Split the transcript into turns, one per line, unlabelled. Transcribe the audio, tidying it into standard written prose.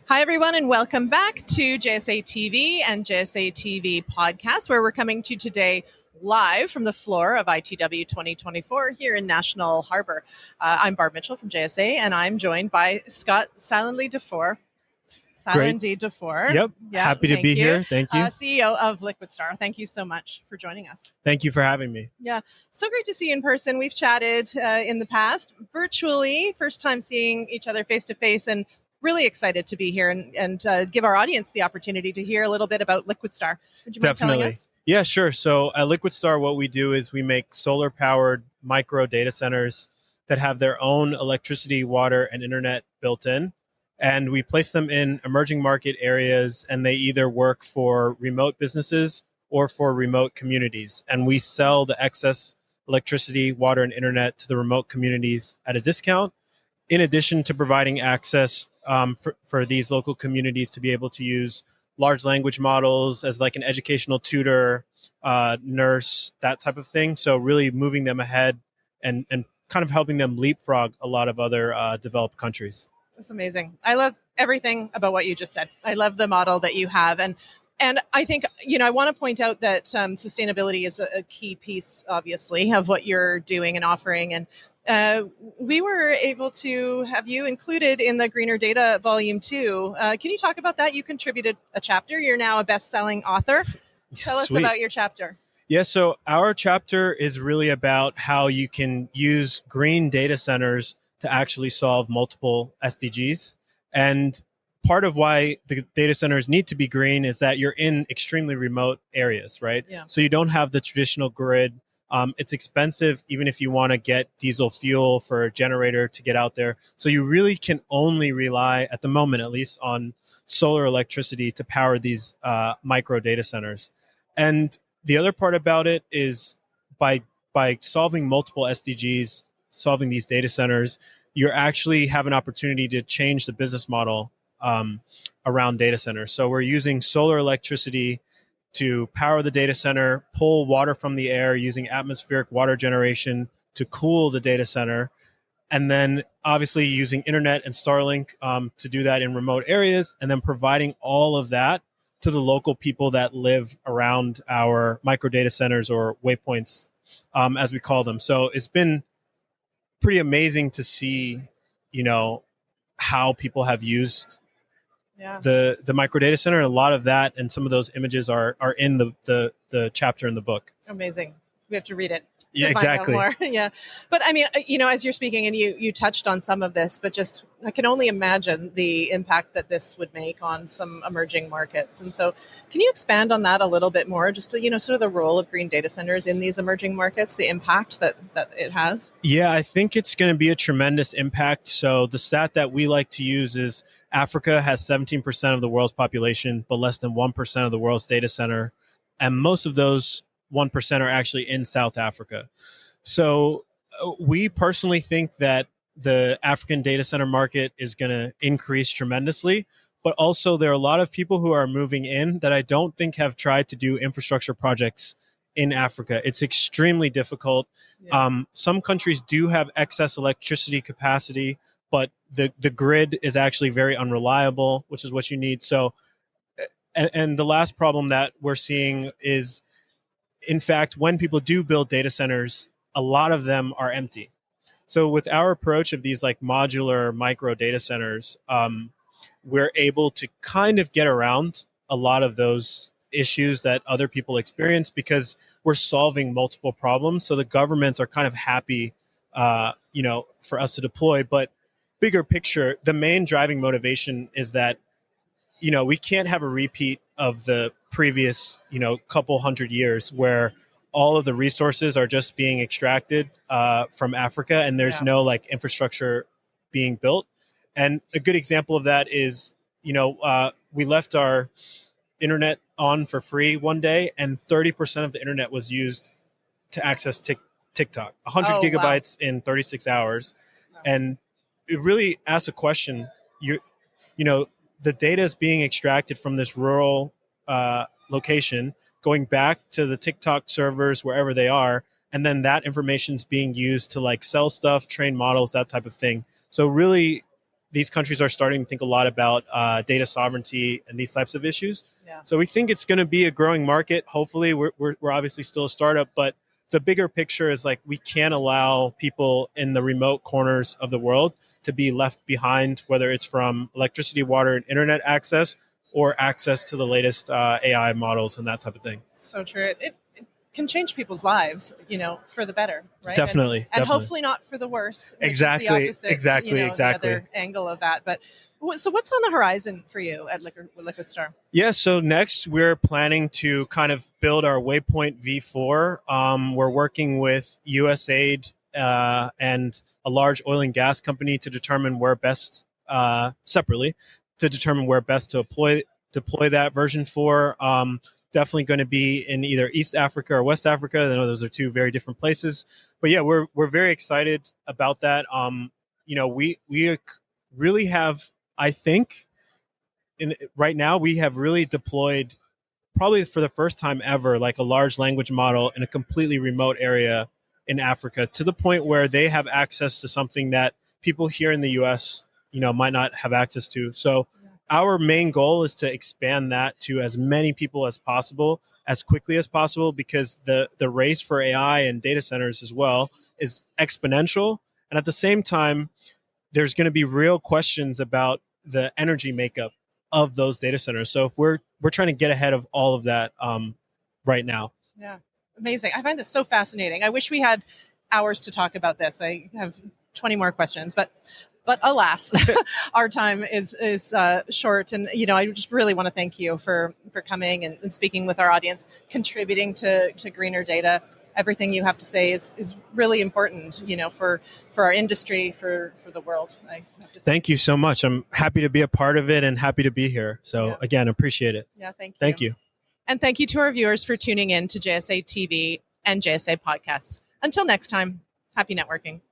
Hi, everyone, and welcome back to JSA TV and JSA TV Podcast, where we're coming to you today live from the floor of ITW 2024 here in National Harbor. I'm Barb Mitchell from JSA, and I'm joined by Scott Salandy-Defour.
Great.
Salandy-Defour.
Yep. Happy to be here. Thank you.
CEO of Liquidstar. Thank you so much for joining us.
Thank you for having me.
Yeah, so great to see you in person. We've chatted in the past, virtually, first time seeing each other face to face, and really excited to be here and give our audience the opportunity to hear a little bit about Liquidstar. Would you mind telling us?
Yeah, sure. So at Liquidstar, what we do is we make solar-powered micro data centers that have their own electricity, water, and internet built in. And we place them in emerging market areas, and they either work for remote businesses or for remote communities. And we sell the excess electricity, water, and internet to the remote communities at a discount, in addition to providing access for these local communities to be able to use large language models as like an educational tutor, nurse, that type of thing. So really moving them ahead and kind of helping them leapfrog a lot of other developed countries.
That's amazing. I love everything about what you just said. I love the model that you have. And I think, I want to point out that sustainability is a key piece, obviously, of what you're doing and offering. And we were able to have you included in the Greener Data Volume 2. Can you talk about that? You contributed a chapter. You're now a best-selling author. Tell us about your chapter.
Yeah, so our chapter is really about how you can use green data centers to actually solve multiple SDGs. And part of why the data centers need to be green is that you're in extremely remote areas, right?
Yeah.
So you don't have the traditional grid. It's expensive, even if you want to get diesel fuel for a generator to get out there. So you really can only rely, at the moment at least, on solar electricity to power these micro data centers. And the other part about it is by solving multiple SDGs, solving these data centers, you actually have an opportunity to change the business model around data centers. So we're using solar electricity to power the data center, pull water from the air using atmospheric water generation to cool the data center, and then obviously using internet and Starlink to do that in remote areas, and then providing all of that to the local people that live around our micro data centers, or waypoints, as we call them. So it's been pretty amazing to see, how people have used the micro data center, and a lot of that and some of those images are in the chapter in the book.
Amazing. We have to read it.
Yeah, exactly.
More. Yeah. But I mean, as you're speaking, and you touched on some of this, but just I can only imagine the impact that this would make on some emerging markets. And so can you expand on that a little bit more, just to, sort of the role of green data centers in these emerging markets, the impact that it has?
Yeah, I think it's going to be a tremendous impact. So the stat that we like to use is Africa has 17% of the world's population, but less than 1% of the world's data center. And most of those 1% are actually in South Africa. So we personally think that the African data center market is going to increase tremendously, but also there are a lot of people who are moving in that I don't think have tried to do infrastructure projects in Africa. It's extremely difficult. Yeah. Some countries do have excess electricity capacity, but the grid is actually very unreliable, which is what you need. So, and the last problem that we're seeing is, in fact, when people do build data centers, a lot of them are empty. So with our approach of these like modular micro data centers, we're able to kind of get around a lot of those issues that other people experience because we're solving multiple problems. So the governments are kind of happy, for us to deploy. But bigger picture, the main driving motivation is that, we can't have a repeat of the previous, couple hundred years where all of the resources are just being extracted from Africa, and there's no like infrastructure being built. And a good example of that is, we left our internet on for free one day, and 30% of the internet was used to access TikTok, 100 gigabytes in 36 hours. Wow. And it really asks a question. The data is being extracted from this rural location, going back to the TikTok servers, wherever they are. And then that information is being used to like sell stuff, train models, that type of thing. So really, these countries are starting to think a lot about data sovereignty and these types of issues.
Yeah.
So we think it's going to be a growing market. Hopefully, we're obviously still a startup, but the bigger picture is like we can't allow people in the remote corners of the world to be left behind, whether it's from electricity, water, and internet access, or access to the latest AI models and that type of thing.
So true. It can change people's lives, for the better, right?
Definitely.
And hopefully not for the worse.
Exactly.
Is the opposite,
exactly.
The other angle of that. But so what's on the horizon for you at Liquidstar?
Yeah, so next we're planning to kind of build our Waypoint V4. We're working with USAID and a large oil and gas company to determine where best, separately, to determine where best to deploy that version 4. Definitely going to be in either East Africa or West Africa. I know those are two very different places. But yeah, we're very excited about that. We really have, I think, right now we have really deployed, probably for the first time ever, like a large language model in a completely remote area in Africa, to the point where they have access to something that people here in the US, might not have access to. So our main goal is to expand that to as many people as possible, as quickly as possible, because the race for AI and data centers as well is exponential. And at the same time, there's going to be real questions about the energy makeup of those data centers. So if we're trying to get ahead of all of that right now.
Yeah, amazing. I find this so fascinating. I wish we had hours to talk about this. I have 20 more questions, but alas, our time is short. And I just really want to thank you for coming and speaking with our audience, contributing to greener data. Everything you have to say is really important, for our industry, for the world. I have to say.
Thank you so much. I'm happy to be a part of it and happy to be here. So again, appreciate it.
Yeah, thank you.
Thank you.
And thank you to our viewers for tuning in to JSA TV and JSA Podcasts. Until next time, happy networking.